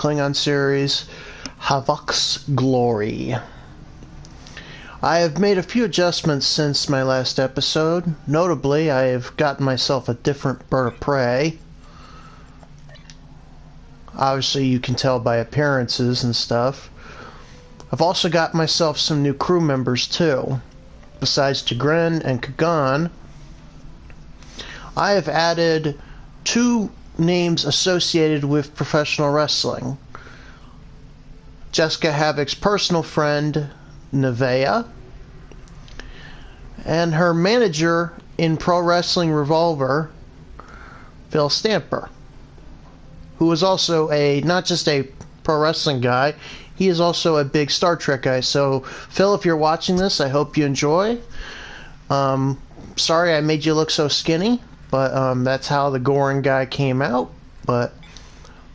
Klingon series, Havok's Glory. I have made a few adjustments since my last episode. Notably, I have gotten myself a different bird of prey. Obviously, you can tell by appearances and stuff. I've also got myself some new crew members, too. Besides Tigrin and Kagan, I have added 2 names associated with professional wrestling. Jessica Havok's personal friend, Nevaeh, and her manager in Pro Wrestling Revolver, Phil Stamper, who is also not just a pro wrestling guy, he is also a big Star Trek guy. So, Phil, if you're watching this, I hope you enjoy. Sorry I made you look so skinny, but that's how the Goran guy came out. But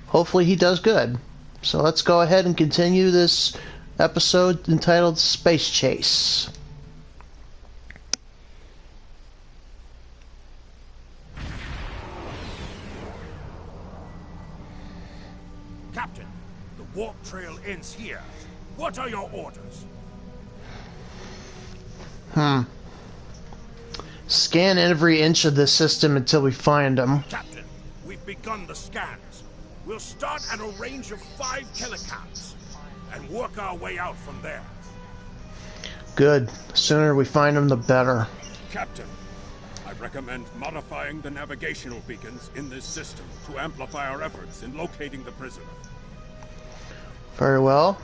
hopefully he does good. So let's go ahead and continue this episode entitled Space Chase. Captain, the warp trail ends here. What are your orders? Scan every inch of the system until we find them. Captain, we've begun the scans. We'll start at a range of 5 kilocats and work our way out from there. Good. The sooner we find them, the better. Captain, I recommend modifying the navigational beacons in this system to amplify our efforts in locating the prisoner. Very well.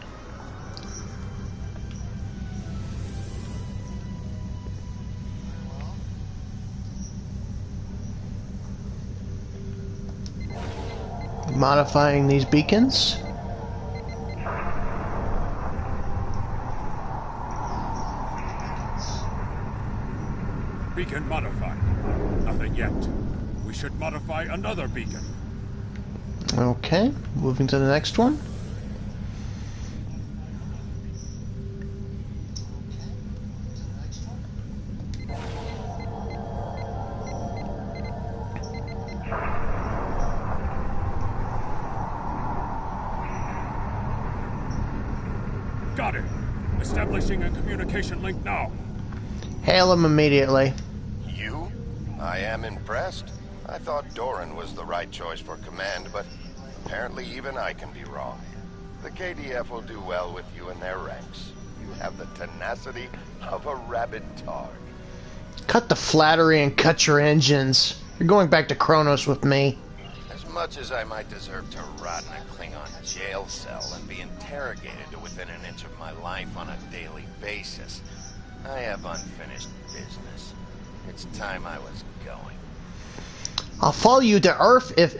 Modifying these beacons. Beacon modified. Nothing yet. We should modify another beacon. Okay, moving to the next one. Got it. Establishing a communication link now. Hail him immediately. You? I am impressed. I thought Doran was the right choice for command, but apparently even I can be wrong. The KDF will do well with you in their ranks. You have the tenacity of a rabid dog. Cut the flattery and cut your engines. You're going back to Kronos with me. As much as I might deserve to rot in a Klingon jail cell and be interrogated to within an inch of my life on a daily basis, I have unfinished business. It's time I was going. I'll follow you to Earth if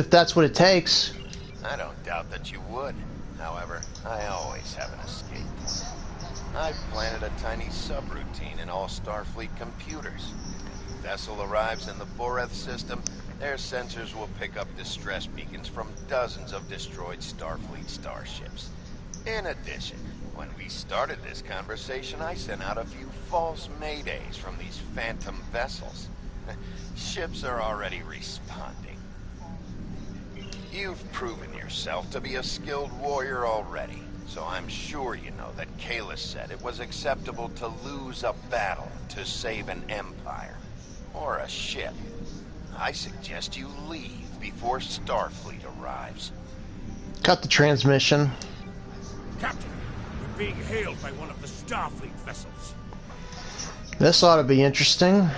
that's what it takes. I don't doubt that you would. However, I always have an escape plan. I've planted a tiny subroutine in all Starfleet computers. When the vessel arrives in the Boreth system, their sensors will pick up distress beacons from dozens of destroyed Starfleet starships. In addition, when we started this conversation, I sent out a few false maydays from these phantom vessels. Ships are already responding. You've proven yourself to be a skilled warrior already, so I'm sure you know that Kahless said it was acceptable to lose a battle to save an empire, or a ship. I suggest you leave before Starfleet arrives. Cut the transmission. Captain, we're being hailed by one of the Starfleet vessels. This ought to be interesting.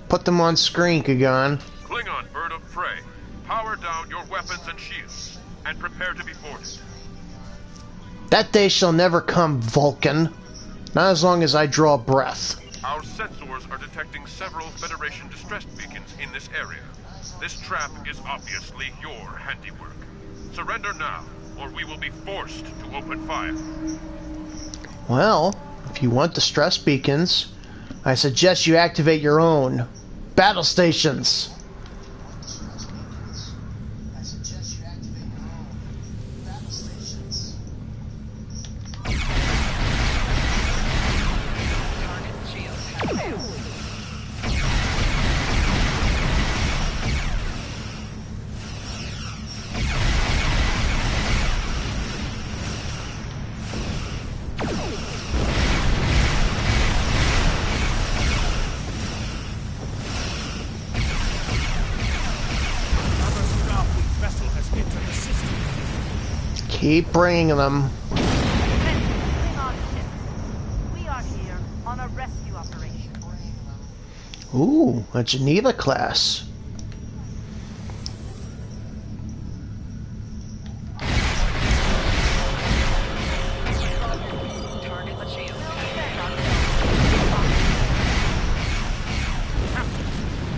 Put them on screen, Kagan. Klingon bird of prey, power down your weapons and shields, and prepare to be boarded. That day shall never come, Vulcan. Not as long as I draw breath. Our sensors are detecting several Federation distress beacons in this area. This trap is obviously your handiwork. Surrender now, or we will be forced to open fire. Well, if you want distress beacons, I suggest you activate your own battle stations. Keep bringing them. Klingon ships. We are here on a rescue operation. Ooh, a Geneva class.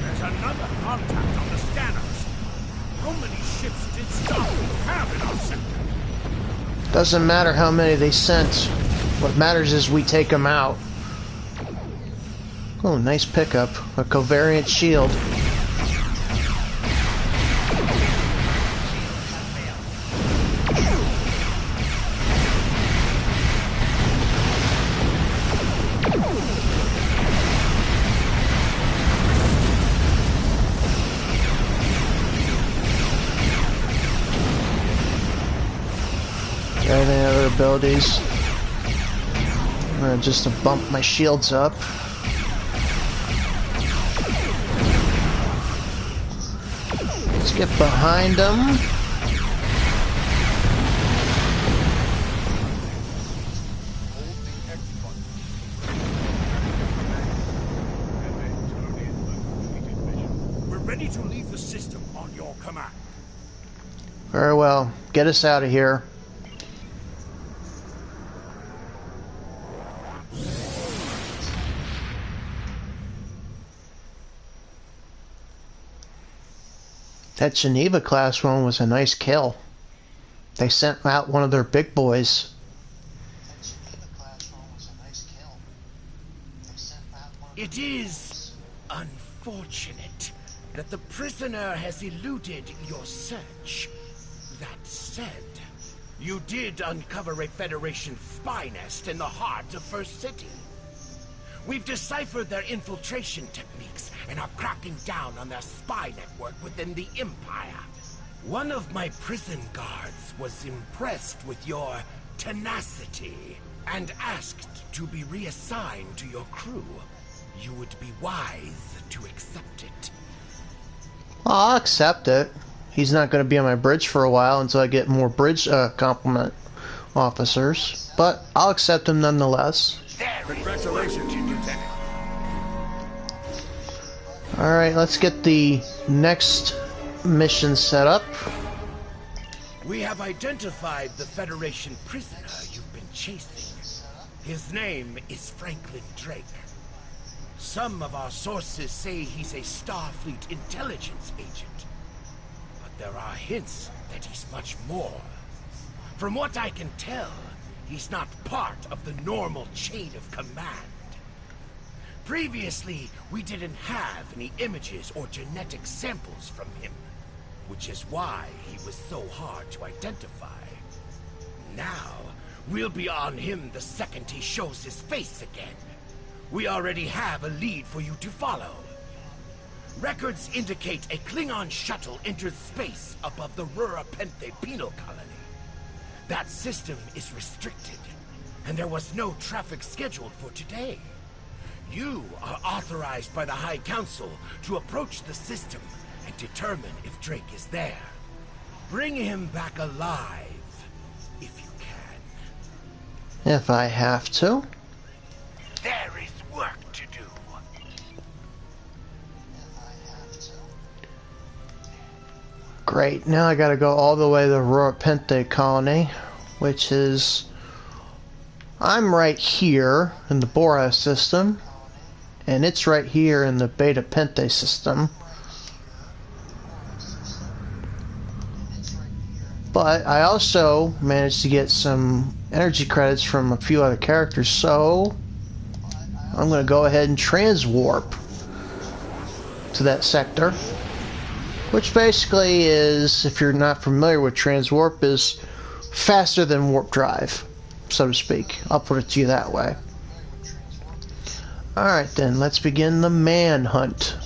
There's another contact on the scanners. How many ships did Starfleet have in our sector? Doesn't matter how many they sent. What matters is we take them out. Oh, nice pickup. A covariant shield. Any other abilities? Just to bump my shields up. Let's get behind them. We're ready to leave the system on your command. Very well. Get us out of here. That Geneva class one was a nice kill. They sent out one of their big boys. It is unfortunate that the prisoner has eluded your search. That said, you did uncover a Federation spy nest in the heart of First City. We've deciphered their infiltration techniques and are cracking down on their spy network within the Empire. One of my prison guards was impressed with your tenacity and asked to be reassigned to your crew. You would be wise to accept it. I'll accept it. He's not going to be on my bridge for a while until I get more bridge complement officers. But I'll accept him nonetheless. Congratulations, Lieutenant. Alright, let's get the next mission set up. We have identified the Federation prisoner you've been chasing. His name is Franklin Drake. Some of our sources say he's a Starfleet intelligence agent. But there are hints that he's much more. From what I can tell, he's not part of the normal chain of command. Previously, we didn't have any images or genetic samples from him, which is why he was so hard to identify. Now, we'll be on him the second he shows his face again. We already have a lead for you to follow. Records indicate a Klingon shuttle entered space above the Rura Penthe penal colony. That system is restricted, and there was no traffic scheduled for today. You are authorized by the High Council to approach the system and determine if Drake is there. Bring him back alive, if you can. If I have to. There is work to do. Great, now I gotta go all the way to the Rura Penthe colony, which is... I'm right here in the Boras system, and it's right here in the Beta Penthe system. But I also managed to get some energy credits from a few other characters, so I'm going to go ahead and transwarp to that sector. Which basically is, if you're not familiar with transwarp, is faster than warp drive, so to speak. I'll put it to you that way. Alright then, let's begin the manhunt.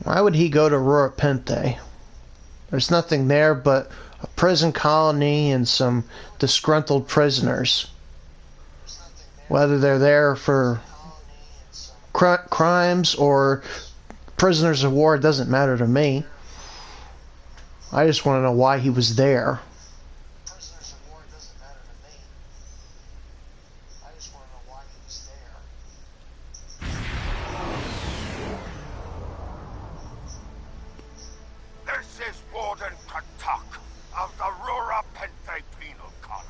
Why would he go to Rura Penthe? There's nothing there but a prison colony and some disgruntled prisoners. Whether they're there for crimes or prisoners of war, it doesn't matter to me. I just want to know why he was there. Prisoners of war doesn't matter to me. I just want to know why he was there. This is Warden Katak of the Rura Penthe Penal Colony.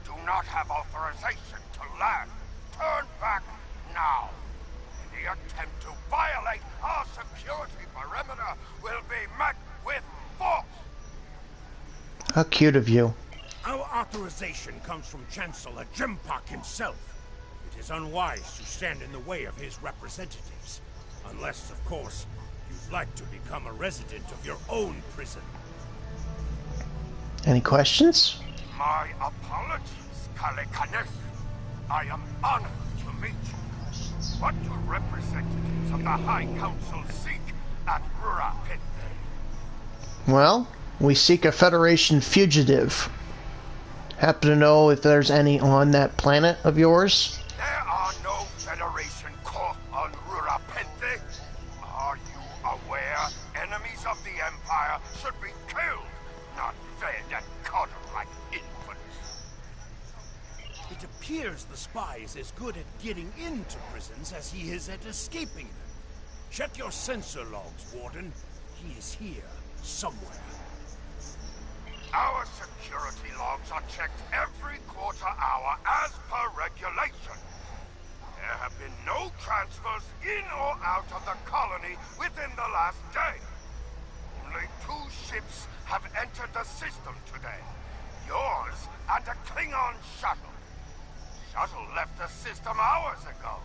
You do not have authorization to land. Turn back now. Any attempt to violate our security perimeter will be met with force. How cute of you. Our authorization comes from Chancellor Jimpak himself. It is unwise to stand in the way of his representatives. Unless, of course, you'd like to become a resident of your own prison. Any questions? My apologies, Kalekanes. I am honored to meet you. What do representatives of the High Council seek at Rura Penthe? Well, we seek a Federation fugitive. Happen to know if there's any on that planet of yours? There are no Federation corps on Rura Penthe. Are you aware enemies of the Empire should be killed, not fed and coddled like infants? It appears the spy is as good at getting into prisons as he is at escaping them. Check your sensor logs, Warden. He is here, somewhere. Our security logs are checked every quarter hour as per regulation. There have been no transfers in or out of the colony within the last day. Only 2 ships have entered the system today. Yours and a Klingon shuttle. Shuttle left the system hours ago.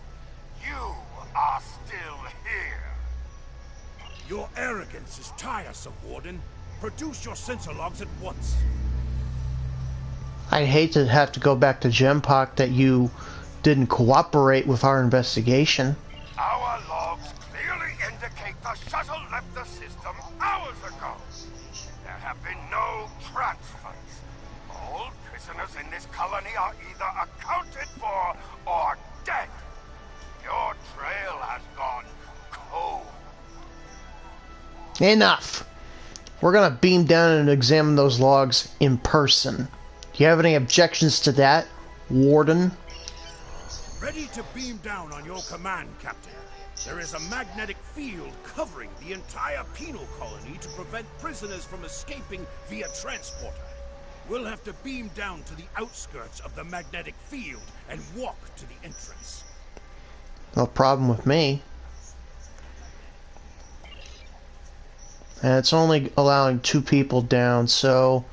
You are still here. Your arrogance is tiresome, Warden. Produce your sensor logs at once. I'd hate to have to go back to Jimpak that you didn't cooperate with our investigation. Our logs clearly indicate the shuttle left the system hours ago. There have been no transfers. All prisoners in this colony are either accounted for or dead. Your trail has gone cold. Enough! We're gonna beam down and examine those logs in person. Do you have any objections to that, Warden? Ready to beam down on your command, Captain. There is a magnetic field covering the entire penal colony to prevent prisoners from escaping via transporter. We'll have to beam down to the outskirts of the magnetic field and walk to the entrance. No problem with me. And it's only allowing 2 people down, so...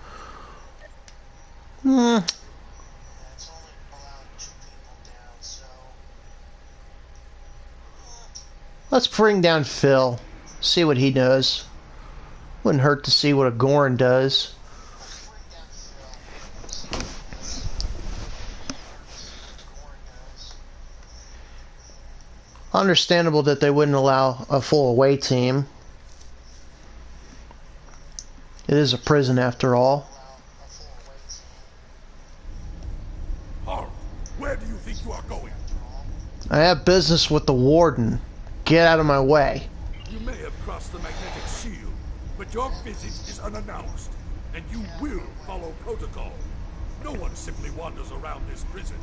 Let's bring down Phil. See what he does. Wouldn't hurt to see what a Gorn does. Understandable that they wouldn't allow a full away team. It is a prison after all. Harl, where do you think you are going? I have business with the Warden. Get out of my way. You may have crossed the magnetic shield, but your visit is unannounced, and you will follow protocol. No one simply wanders around this prison.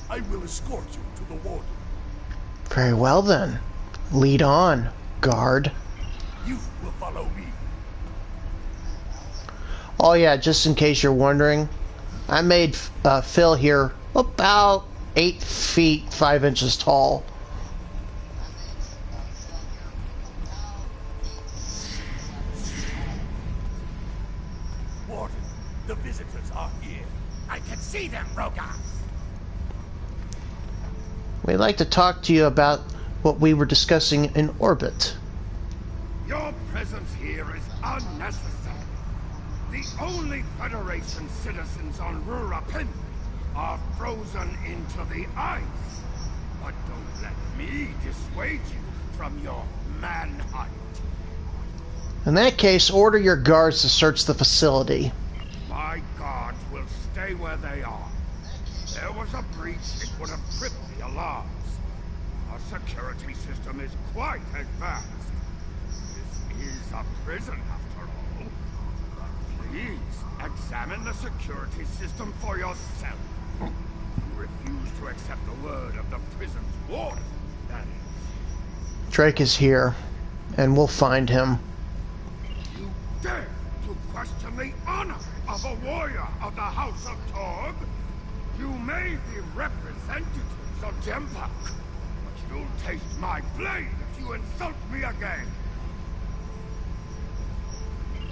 I will escort you to the Warden. Very well then. Lead on, guard. You will follow me. Oh yeah, just in case you're wondering, I made Phil here about 8 feet 5 inches tall. Warden, the visitors are here. I can see them, Rogar. We'd like to talk to you about what we were discussing in orbit. Your presence here is unnecessary. The only Federation citizens on Rura Penthe are frozen into the ice. But don't let me dissuade you from your manhunt. In that case, order your guards to search the facility. My guards will stay where they are. There was a breach, it would have tripped the alarms. Our security system is quite advanced. This is a prison, after all. Please, examine the security system for yourself. You refuse to accept the word of the prison's warden, that is. Drake is here, and we'll find him. You dare to question the honor of a warrior of the House of Torg? You may be representatives of Jempak, but you'll taste my blade if you insult me again.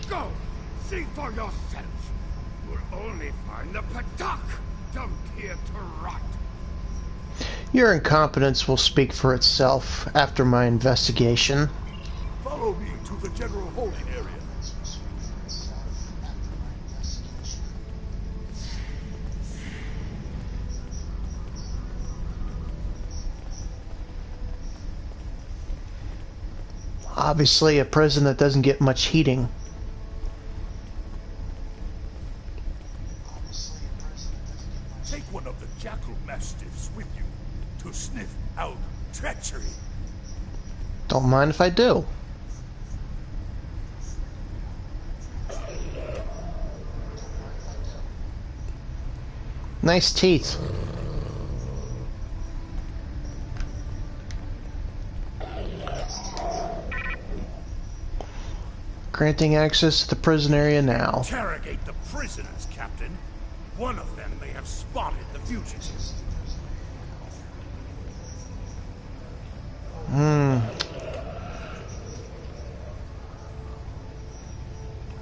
Go, see for yourself. You'll only find the Patak dumped here to rot. Your incompetence will speak for itself after my investigation. Follow me to the general holding area. Obviously a prison that doesn't get much heating. Take one of the Jackal Mastiffs with you to sniff out treachery. Don't mind if I do. Nice teeth. Granting access to the prison area now. Interrogate the prisoners, Captain. One of them may have spotted the fugitives.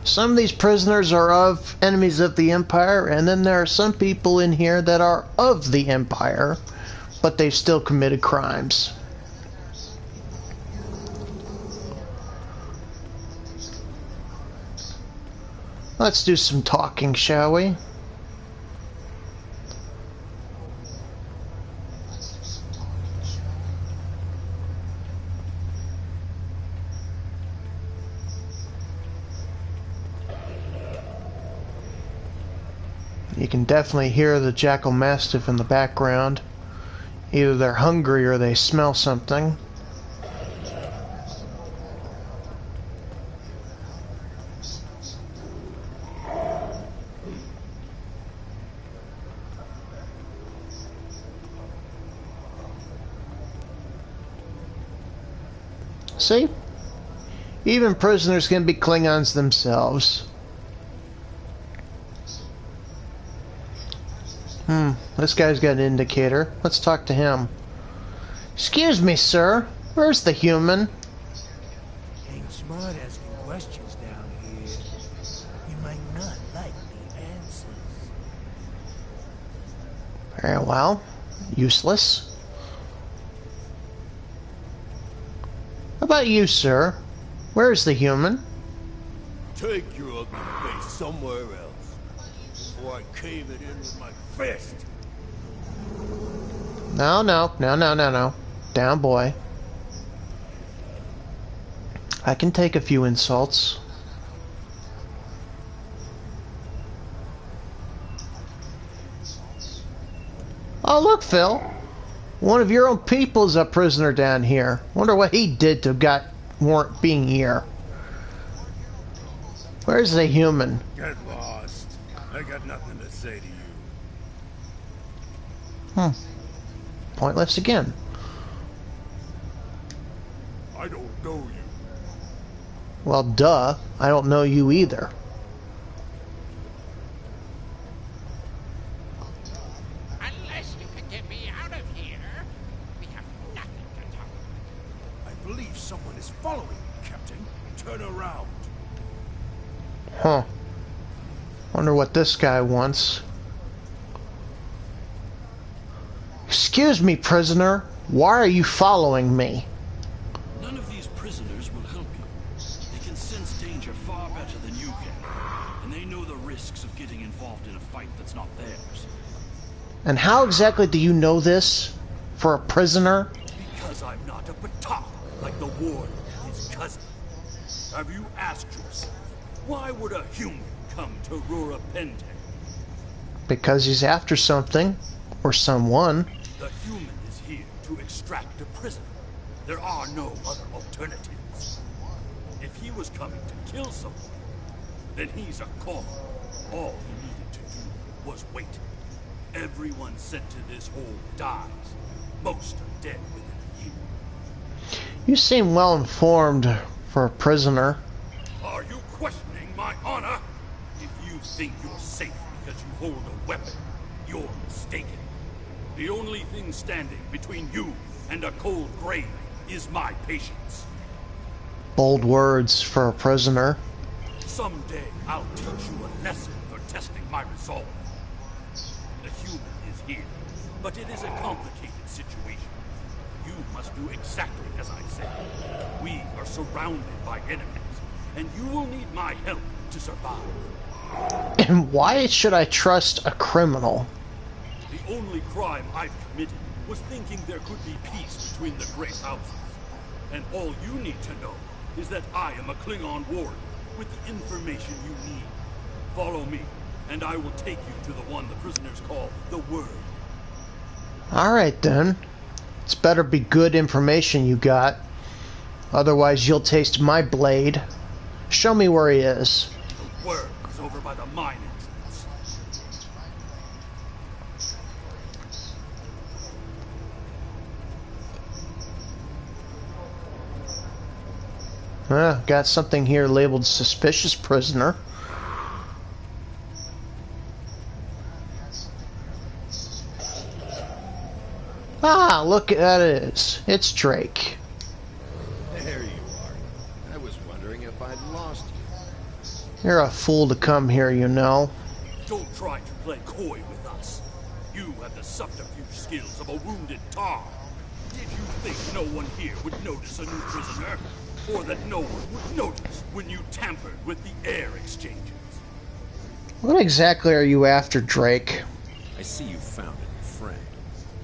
Some of these prisoners are of enemies of the Empire, and then there are some people in here that are of the Empire, but they've still committed crimes. Let's do some talking, shall we? You can definitely hear the Jackal Mastiff in the background. Either they're hungry or they smell something. See? Even prisoners can be Klingons themselves. This guy's got an indicator. Let's talk to him. Excuse me, sir. Where's the human? Ain't smart asking questions down here. You might not like the answers. Very well. Useless. How about you, sir? Where's the human? Take your ugly face somewhere else, before I cave it in with my fist. No, no, no, no, no, no. Down, boy. I can take a few insults. Oh, look, Phil. One of your own people's a prisoner down here. Wonder what he did to warrant being here. Where's the human? Get lost. I got nothing to say to you. Pointless again. I don't know you. Well, duh. I don't know you either. Unless you can get me out of here, we have nothing to talk about. I believe someone is following you, Captain. Turn around. Huh. Wonder what this guy wants. Excuse me, prisoner. Why are you following me? None of these prisoners will help you. They can sense danger far better than you can. And they know the risks of getting involved in a fight that's not theirs. And how exactly do you know this? For a prisoner? Because I'm not a Patak, like the warden, his cousin. Have you asked yourself, why would a human come to Rura Penthe? Because he's after something. Or someone. The human is here to extract a prisoner. There are no other alternatives. If he was coming to kill someone, then he's a call. All he needed to do was wait. Everyone sent to this hole dies. Most are dead within a year. You seem well informed for a prisoner. Are you questioning my honor? If you think you're safe because you hold a weapon, you're mistaken. The only thing standing between you and a cold grave is my patience. Bold words for a prisoner. Someday I'll teach you a lesson for testing my resolve. The human is here, but it is a complicated situation. You must do exactly as I say. We are surrounded by enemies, and you will need my help to survive. And why should I trust a criminal? The only crime I've committed was thinking there could be peace between the great houses. And all you need to know is that I am a Klingon warrior with the information you need. Follow me, and I will take you to the one the prisoners call the Word. Alright then. It's better be good information you got. Otherwise you'll taste my blade. Show me where he is. The Word is over by the mine entrance. Got something here labeled suspicious prisoner. Ah, look at it. It's Drake. There you are. I was wondering if I'd lost you. You're a fool to come here, you know. Don't try to play coy with us. You have the subterfuge skills of a wounded tar. Did you think no one here would notice a new prisoner? Or that no one would notice when you tampered with the air exchanges? What exactly are you after, Drake? I see you found a new friend.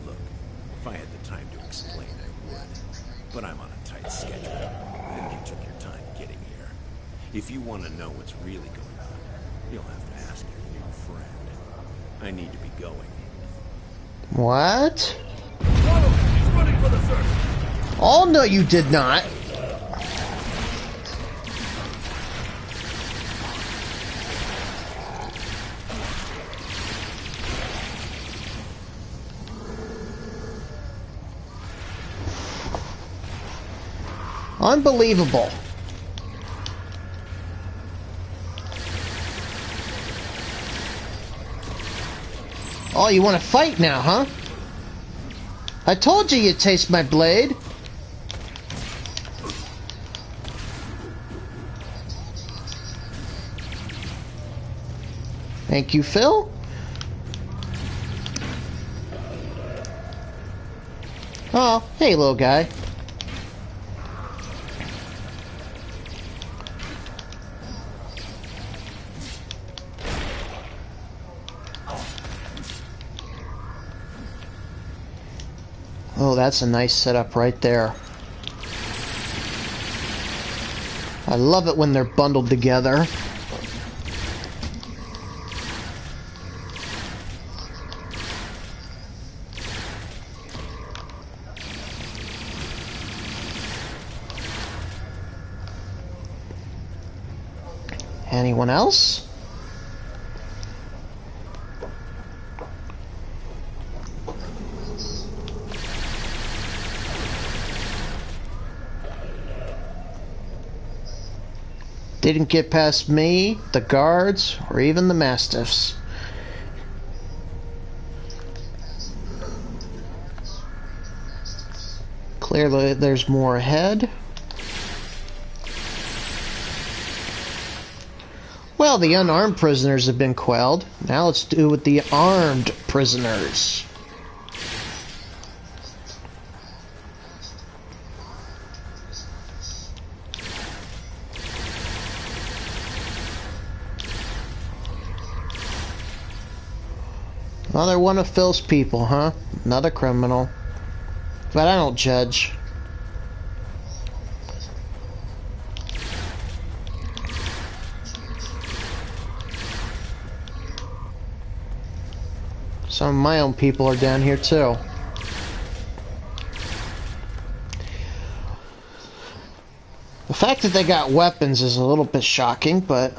Look, if I had the time to explain, I would. But I'm on a tight schedule, and you took your time getting here. If you want to know what's really going on, you'll have to ask your new friend. I need to be going. What? Follow! He's running for the search! Oh, no, you did not. Unbelievable. Oh, you want to fight now, huh? I told you you'd taste my blade. Thank you, Phil. Oh, hey, little guy. Oh, that's a nice setup right there. I love it when they're bundled together. Anyone else? Didn't get past me, the guards, or even the mastiffs. Clearly there's more ahead. Well, the unarmed prisoners have been quelled. Now let's do with the armed prisoners. Another one of Phil's people, huh? Another criminal. But I don't judge. Some of my own people are down here too. The fact that they got weapons is a little bit shocking, but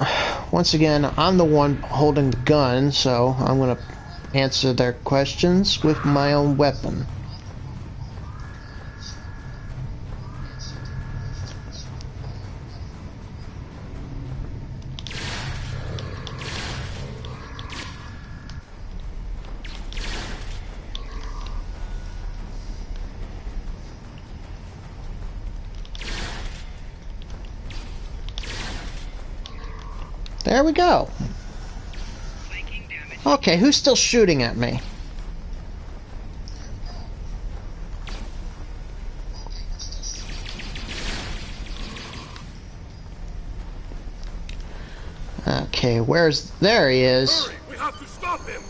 once again, I'm the one holding the gun, so I'm going to answer their questions with my own weapon. There we go. Okay, who's still shooting at me? Okay, there he is. Hurry, we have to stop him.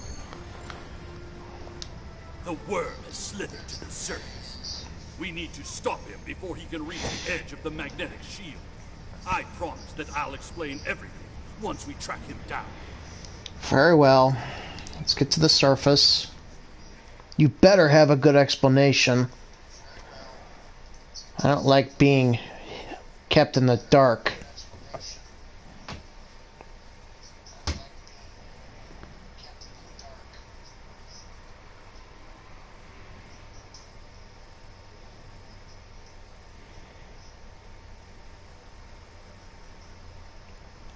The worm has slithered to the surface. We need to stop him before he can reach the edge of the magnetic shield. I promise that I'll explain everything once we track him down. Very well. Let's get to the surface. You better have a good explanation. I don't like being kept in the dark.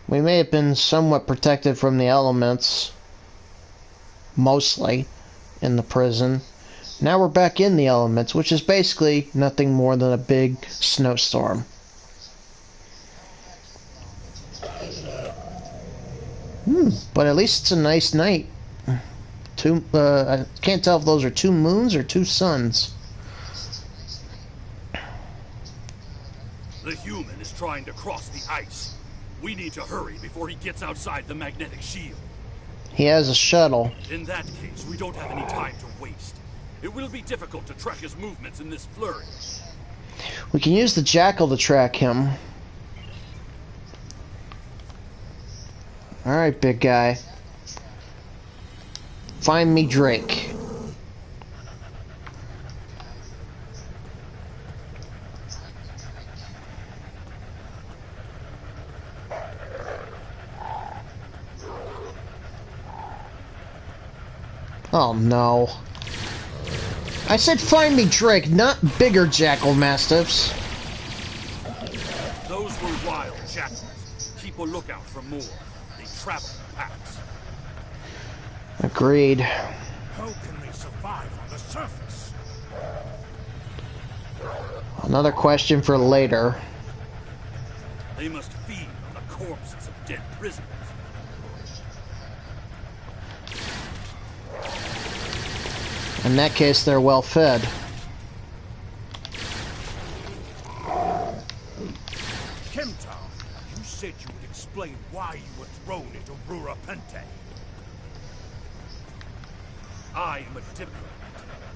We may have been somewhat protected from the elements, mostly, in the prison. Now we're back in the elements, which is basically nothing more than a big snowstorm. But at least it's a nice night. I can't tell if those are two moons or two suns. The human is trying to cross the ice. We need to hurry before he gets outside the magnetic shield. He has a shuttle. In that case, we don't have any time to waste. It will be difficult to track his movements in this flurry. We can use the jackal to track him. Alright, big guy. Find me Drake. Oh no. I said find me Drake, not bigger jackal mastiffs. Those were wild jackals. Keep a lookout for more. They travel in packs. Agreed. How can they survive on the surface? Another question for later. They must feed on the corpses of dead prisoners. In that case, they're well fed. Chemtown, you said you would explain why you were thrown into Rura Penthe. I am a diplomat.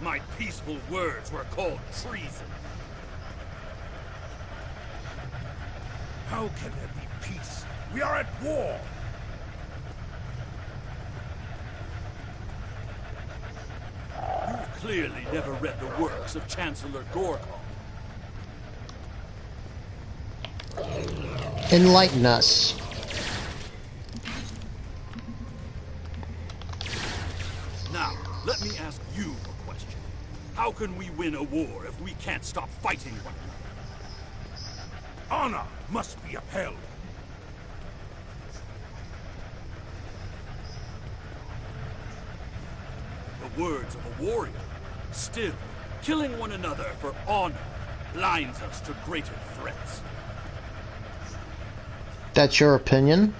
My peaceful words were called treason. How can there be peace? We are at war! You've clearly never read the works of Chancellor Gorgon. Enlighten us. Now, let me ask you a question. How can we win a war if we can't stop fighting one another? Honor must be upheld. The words of a warrior. Still, killing one another for honor blinds us to greater threats. That's your opinion?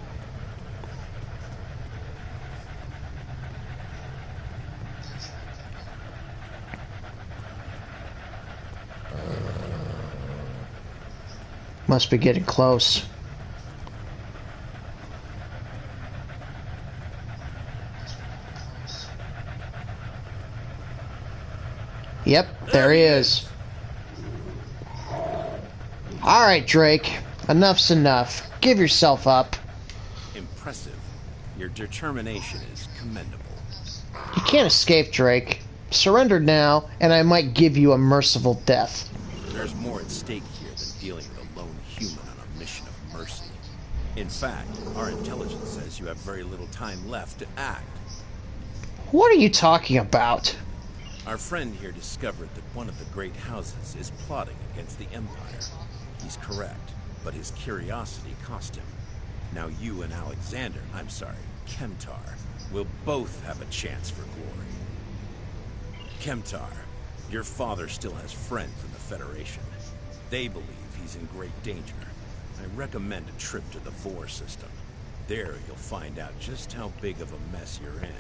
Must be getting close. Yep, there he is. Alright, Drake. Enough's enough. Give yourself up. Impressive. Your determination is commendable. You can't escape, Drake. Surrender now, and I might give you a merciful death. There's more at stake here than dealing with a lone human on a mission of mercy. In fact, our intelligence says you have very little time left to act. What are you talking about? Our friend here discovered that one of the great houses is plotting against the Empire. He's correct, but his curiosity cost him. Now you and Kemtar, will both have a chance for glory. Kemtar, your father still has friends in the Federation. They believe he's in great danger. I recommend a trip to the Vor system. There you'll find out just how big of a mess you're in,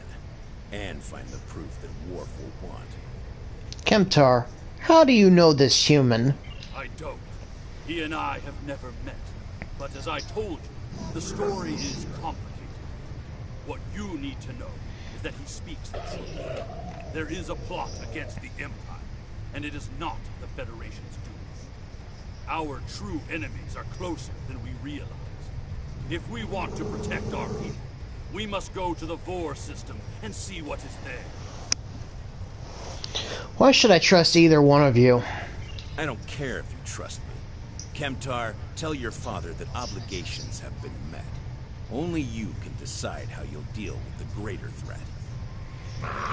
and find the proof that Worf will want. Kemtar, how do you know this human? I don't. He and I have never met. But as I told you, the story is complicated. What you need to know is that he speaks the truth. There is a plot against the Empire, and it is not the Federation's doing. Our true enemies are closer than we realize. If we want to protect our people, we must go to the Vor system and see what is there. Why should I trust either one of you? I don't care if you trust me. Kemtar, tell your father that obligations have been met. Only you can decide how you'll deal with the greater threat.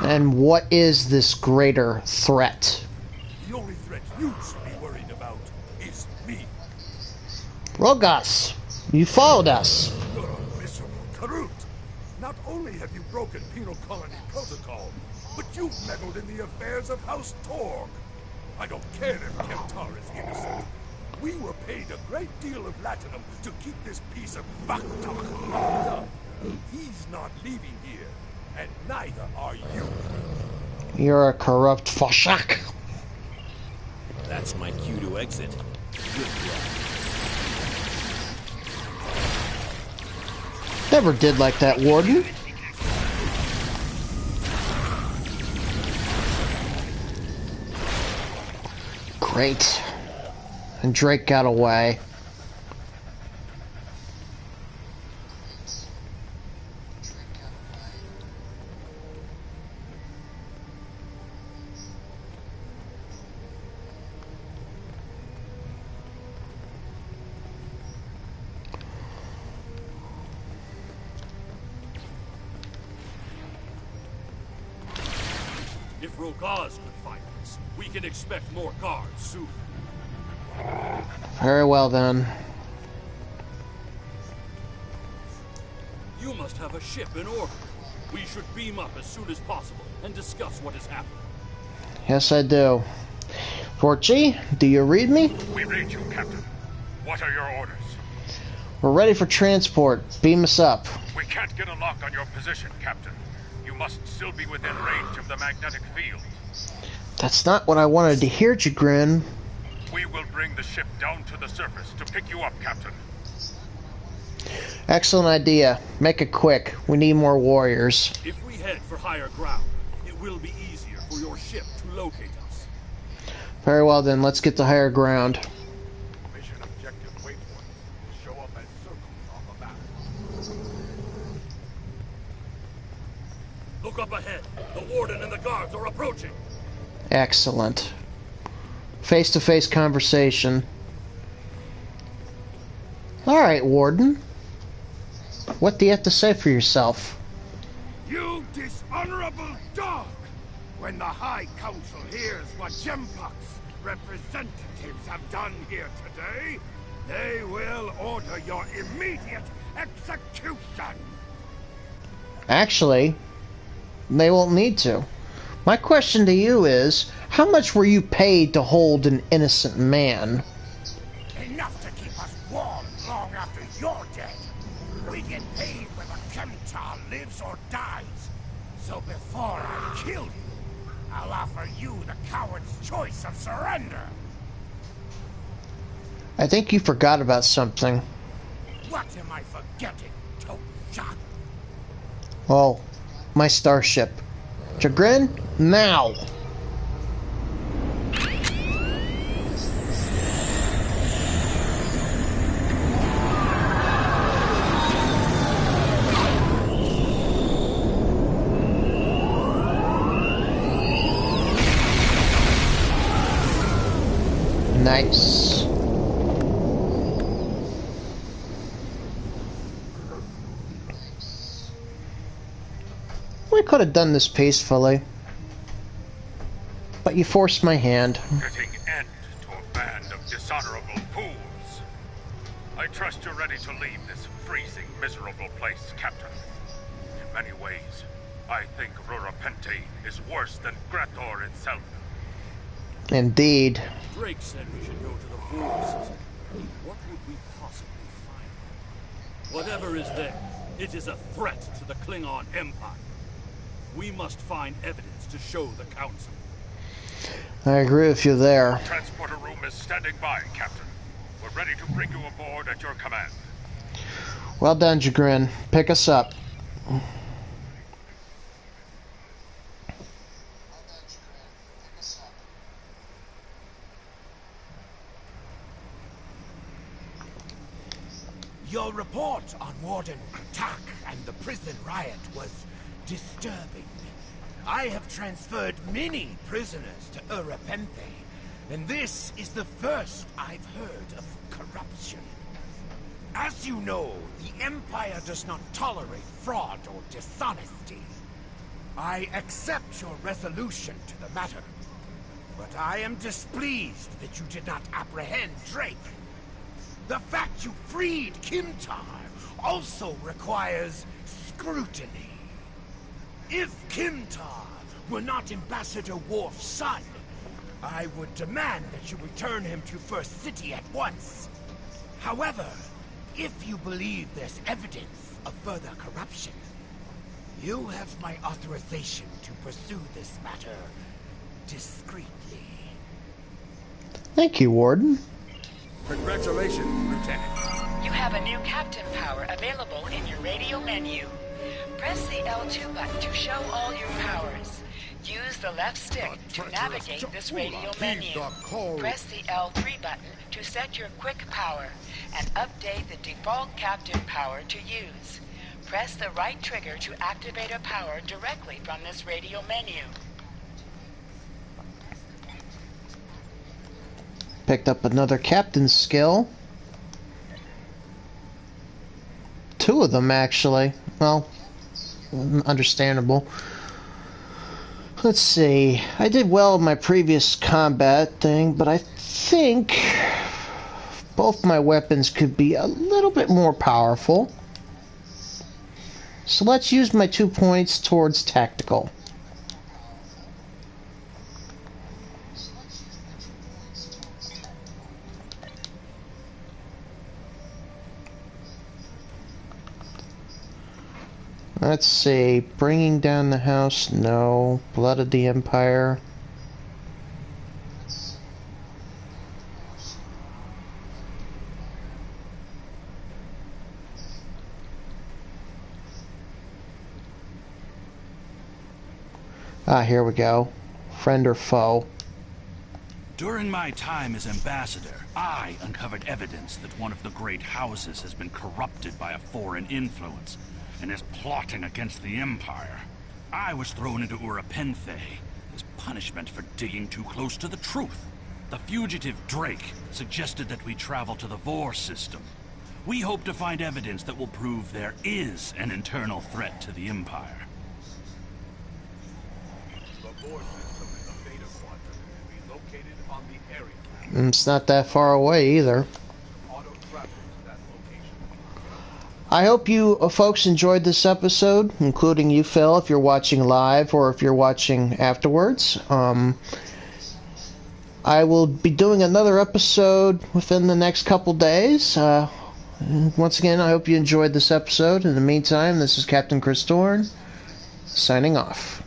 And what is this greater threat? The only threat you should be worried about is me. Rogas, you followed us. You're a miserable Karut. Not only have you broken penal colony protocol, but you've meddled in the affairs of House Torg. I don't care if Kemtar is innocent. We were paid a great deal of latinum to keep this piece of Vaktak locked up. He's not leaving here, and neither are you. You're a corrupt Foshak. That's my cue to exit. Good luck. Never did like that, Warden. Great. And Drake got away. If Rogaz could fight us, we can expect more guards soon. Very well then. You must have a ship in order. We should beam up as soon as possible and discuss what has happened. Yes, I do. Forchi, do you read me? We read you, Captain. What are your orders? We're ready for transport. Beam us up. We can't get a lock on your position, Captain. You must still be within range of the magnetic field. That's not what I wanted to hear, Jagrin. We will bring the ship down to the surface to pick you up, Captain. Excellent idea. Make it quick. We need more warriors. If we head for higher ground, it will be easier for your ship to locate us. Very well then, let's get to higher ground. Mission objective waypoints show up as circles on the map. Look up ahead. The Warden and the guards are approaching. Excellent. Face-to-face conversation. Alright, Warden. What do you have to say for yourself? You dishonorable dog! When the High Council hears what Jempak's representatives have done here today, they will order your immediate execution! Actually, they won't need to. My question to you is, how much were you paid to hold an innocent man? Enough to keep us warm long after you're dead. We get paid whether Kemtar lives or dies. So before I kill you, I'll offer you the coward's choice of surrender. I think you forgot about something. What am I forgetting, Toshak? Oh, my starship. Jagrin, now! Nice. We could have done this peacefully, but you forced my hand. Putting end to a band of dishonorable fools. I trust you're ready to leave this freezing, miserable place, Captain. In many ways, I think Rurapente is worse than Grator itself. Indeed. Drake said we should go to the Forge system. What would we possibly find? Whatever is there, it is a threat to the Klingon Empire. We must find evidence to show the Council. I agree with you there. Transporter room is standing by, Captain. We're ready to bring you aboard at your command. Well done, Jagrin. Pick us up. Your report on Warden K'tak and the prison riot was disturbing. I have transferred many prisoners to Urapente, and this is the first I've heard of corruption. As you know, the Empire does not tolerate fraud or dishonesty. I accept your resolution to the matter, but I am displeased that you did not apprehend Drake. The fact you freed Kimtar also requires scrutiny. If Kimtar were not Ambassador Worf's son, I would demand that you return him to First City at once. However, if you believe there's evidence of further corruption, you have my authorization to pursue this matter discreetly. Thank you, Warden. Congratulations, Lieutenant. You have a new captain power available in your radio menu. Press the L2 button to show all your powers. Use the left stick to navigate this radio menu. Press the L3 button to set your quick power and update the default captain power to use. Press the right trigger to activate a power directly from this radio menu. Picked up another captain's skill. 2 of them, actually. Well, understandable. Let's see. I did well in my previous combat thing, but I think both my weapons could be a little bit more powerful. So let's use my 2 points towards tactical. Let's see, bringing down the house, no. Blood of the Empire. Ah, here we go. Friend or foe. During my time as ambassador, I uncovered evidence that one of the great houses has been corrupted by a foreign influence and is plotting against the Empire. I was thrown into Urapente as punishment for digging too close to the truth. The fugitive Drake suggested that we travel to the Vor system. We hope to find evidence that will prove there is an internal threat to the Empire. The Vor system in the Beta Quadrant will be located on the area. It's not that far away either. I hope you folks enjoyed this episode, including you, Phil, if you're watching live or if you're watching afterwards. I will be doing another episode within the next couple days. Once again, I hope you enjoyed this episode. In the meantime, this is Captain Chris Dorn, signing off.